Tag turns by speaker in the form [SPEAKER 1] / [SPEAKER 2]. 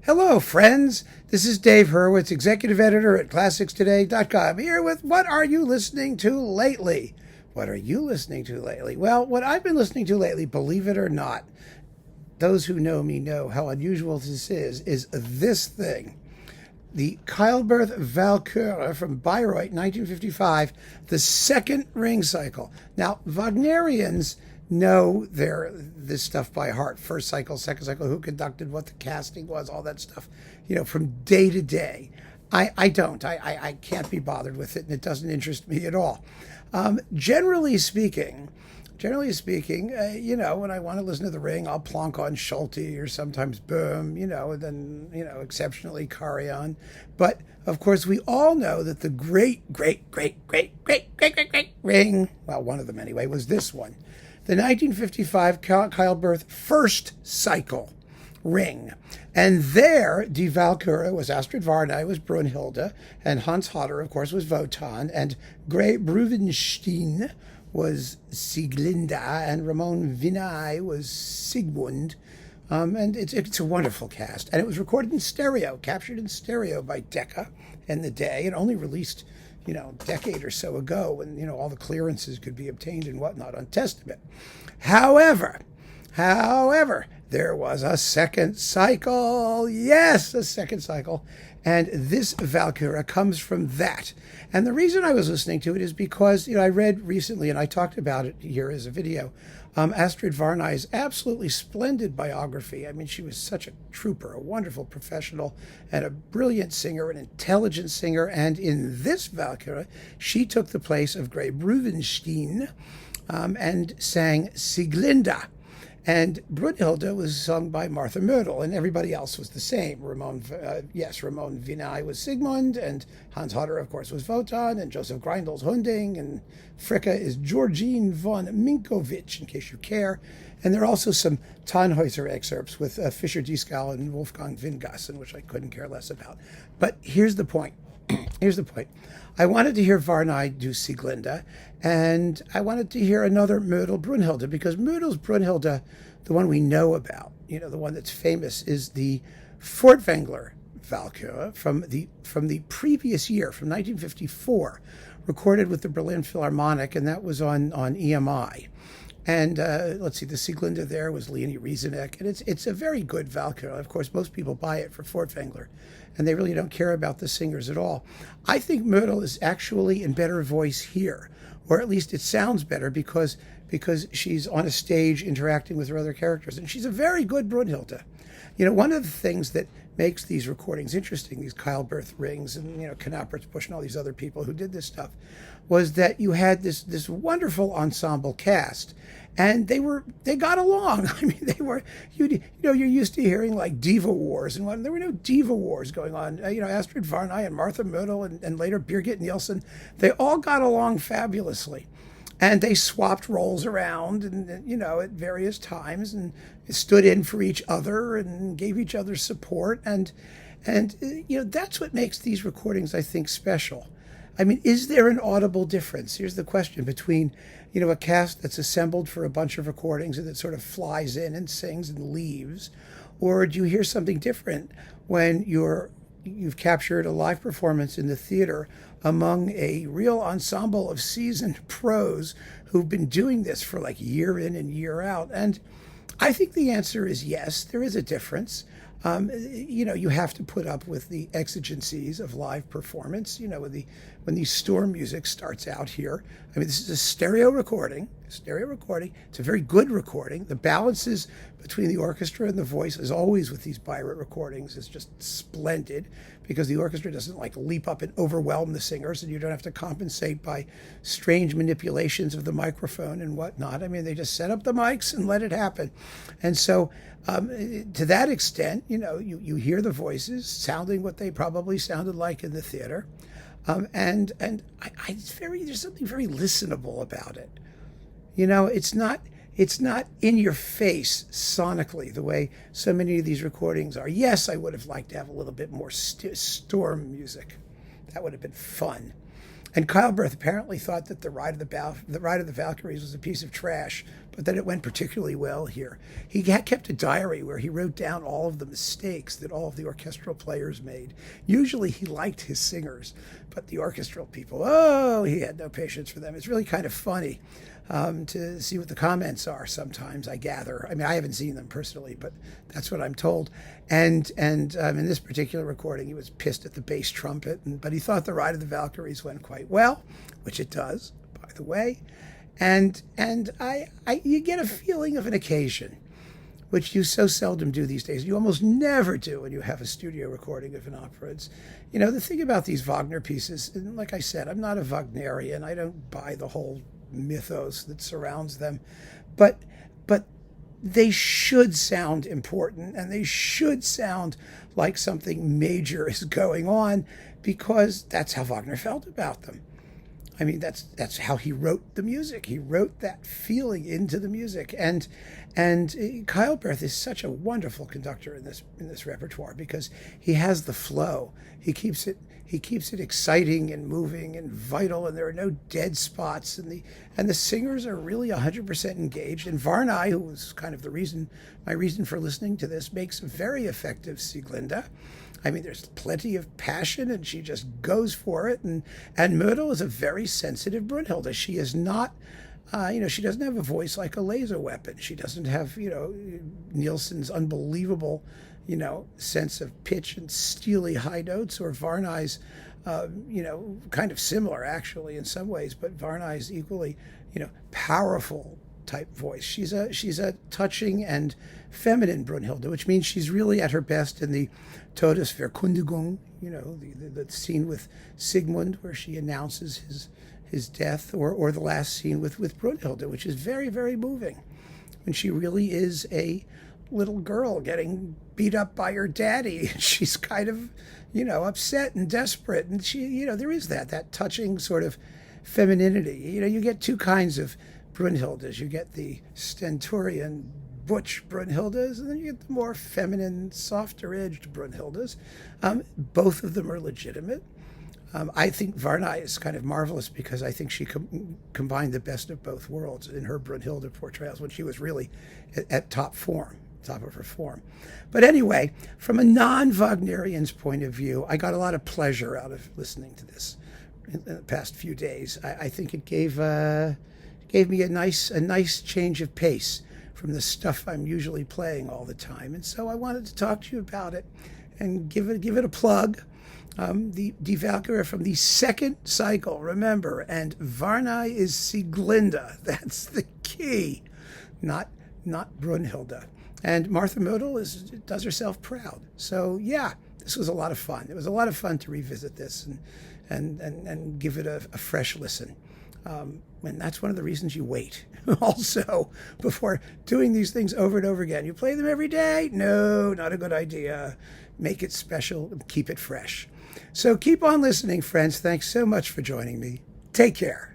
[SPEAKER 1] Hello, friends. This is Dave Hurwitz, executive editor at ClassicsToday.com, here with What Are You Listening to Lately? What are you listening to lately? Well, what I've been listening to lately, believe it or not, those who know me know how unusual this is this thing. The Keilberth Walküre from Bayreuth, 1955, the second ring cycle. Now, Wagnerians know this stuff by heart. First cycle, second cycle, who conducted, what the casting was, all that stuff, from day to day. I don't. I can't be bothered with it, and it doesn't interest me at all. Generally speaking, when I want to listen to the ring, I'll plonk on Schulte or sometimes Boom, and then, exceptionally Carillon. But, of course, we all know that the great ring, well, one of them anyway, was this one. The 1955 Keilberth first cycle ring. And there, Die Walküre was Astrid Varnay, was Brunhilde, and Hans Hodder, of course, was Wotan, and Grey Bruvenstein was Sieglinde, and Ramon Vinay was Sigmund. And it's a wonderful cast. And it was recorded in stereo, captured in stereo by Decca in the day, and only released a decade or so ago when, all the clearances could be obtained and whatnot on Testament. However, there was a second cycle. Yes, a second cycle. And this Walküre comes from that. And the reason I was listening to it is because, I read recently, and I talked about it here as a video, Astrid Varnay's absolutely splendid biography. I mean, she was such a trooper, a wonderful professional, and a brilliant singer, an intelligent singer. And in this Walküre, she took the place of Grey Bruvenstein and sang Sieglinde. And Brunhilde was sung by Martha Modl, and everybody else was the same. Ramon Vinay was Sigmund, and Hans Hodder, of course, was Wotan, and Joseph Greindel's Hunding, and Fricka is Georgine von Minkovic, in case you care. And there are also some Tannhäuser excerpts with Fischer Dieskau and Wolfgang Wingassen, which I couldn't care less about. But here's the point. I wanted to hear Varnay do Sieglinde, and I wanted to hear another Modl Brunhilde, because Modl's Brunhilde, the one we know about, the one that's famous, is the Furtwängler Walküre from the previous year, from 1954, recorded with the Berlin Philharmonic, and that was on EMI. And let's see, the Sieglinde there was Leonie Rieseneck, and it's a very good Walküre. Of course, most people buy it for Furtwängler, and they really don't care about the singers at all. I think Modl is actually in better voice here, or at least it sounds better because she's on a stage interacting with her other characters, and she's a very good Brunhilde. One of the things that makes these recordings interesting, these Keilberth rings and, Knappertsbusch and all these other people who did this stuff, was that you had this wonderful ensemble cast, and they got along. I mean, you're used to hearing like diva wars and what. There were no diva wars going on. Astrid Varnay and Martha Modl and later Birgit Nielsen, they all got along fabulously. And they swapped roles around, and at various times, and stood in for each other and gave each other support, and that's what makes these recordings, I think, special. I mean, is there an audible difference? Here's the question between a cast that's assembled for a bunch of recordings and that sort of flies in and sings and leaves, or do you hear something different when you've captured a live performance in the theater among a real ensemble of seasoned pros who've been doing this for like year in and year out? And I think the answer is yes, there is a difference. You have to put up with the exigencies of live performance. When the storm music starts out here, I mean, this is a stereo recording. It's a very good recording. The balances between the orchestra and the voice, as always with these Bayreuth recordings, is just splendid, because the orchestra doesn't like leap up and overwhelm the singers, and you don't have to compensate by strange manipulations of the microphone and whatnot. I mean, they just set up the mics and let it happen. And so to that extent, you hear the voices sounding what they probably sounded like in the theater. And there's something very listenable about it. It's not in your face sonically the way so many of these recordings are. Yes, I would have liked to have a little bit more storm music. That would have been fun. And Keilberth apparently thought that the Ride of the Valkyries was a piece of trash, but that it went particularly well here. He had kept a diary where he wrote down all of the mistakes that all of the orchestral players made. Usually he liked his singers, but the orchestral people, oh, he had no patience for them. It's really kind of funny to see what the comments are sometimes, I gather. I mean, I haven't seen them personally, but that's what I'm told. And in this particular recording, he was pissed at the bass trumpet, but he thought the Ride of the Valkyries went quite well, which it does, by the way. And you get a feeling of an occasion, which you so seldom do these days. You almost never do when you have a studio recording of an opera. It's, the thing about these Wagner pieces, and like I said, I'm not a Wagnerian. I don't buy the whole mythos that surrounds them, but they should sound important, and they should sound like something major is going on, because that's how Wagner felt about them. I mean, that's how he wrote the music. He wrote that feeling into the music, and Keilberth is such a wonderful conductor in this repertoire, because he has the flow. He keeps it exciting and moving and vital, and there are no dead spots, and the singers are really 100% engaged. And Varnay, who was kind of my reason for listening to this, makes a very effective Sieglinde. I mean, there's plenty of passion, and she just goes for it. And Modl is a very sensitive Brunhilde. She is not, she doesn't have a voice like a laser weapon. She doesn't have, Nielsen's unbelievable, sense of pitch and steely high notes, or Varnay's, kind of similar actually in some ways, but Varnay's equally, powerful type voice. She's a touching and feminine Brunhilde, which means she's really at her best in the Todesverkündigung, the scene with Sigmund where she announces his death, or the last scene with Brunhilde, which is very, very moving, when she really is a little girl getting beat up by her daddy. She's kind of, upset and desperate, and she, there is that touching sort of femininity. You get two kinds of Brunhildes. You get the stentorian butch Brunhildes, and then you get the more feminine, softer-edged Brunhildes. Both of them are legitimate. I think Varnay is kind of marvelous, because I think she combined the best of both worlds in her Brunhilde portrayals when she was really at top of her form. But anyway, from a non-Wagnerian's point of view, I got a lot of pleasure out of listening to this in the past few days. I think it gave me a nice change of pace from the stuff I'm usually playing all the time. And so I wanted to talk to you about it and give it a plug. The Die Walküre from the second cycle, remember, and Varnay is Sieglinde. That's the key, not Brunhilde. And Martha Modl does herself proud. So yeah, this was a lot of fun. It was a lot of fun to revisit this and give it a fresh listen. And that's one of the reasons you wait also before doing these things over and over again. You play them every day? No, not a good idea. Make it special and keep it fresh. So keep on listening, friends. Thanks so much for joining me. Take care.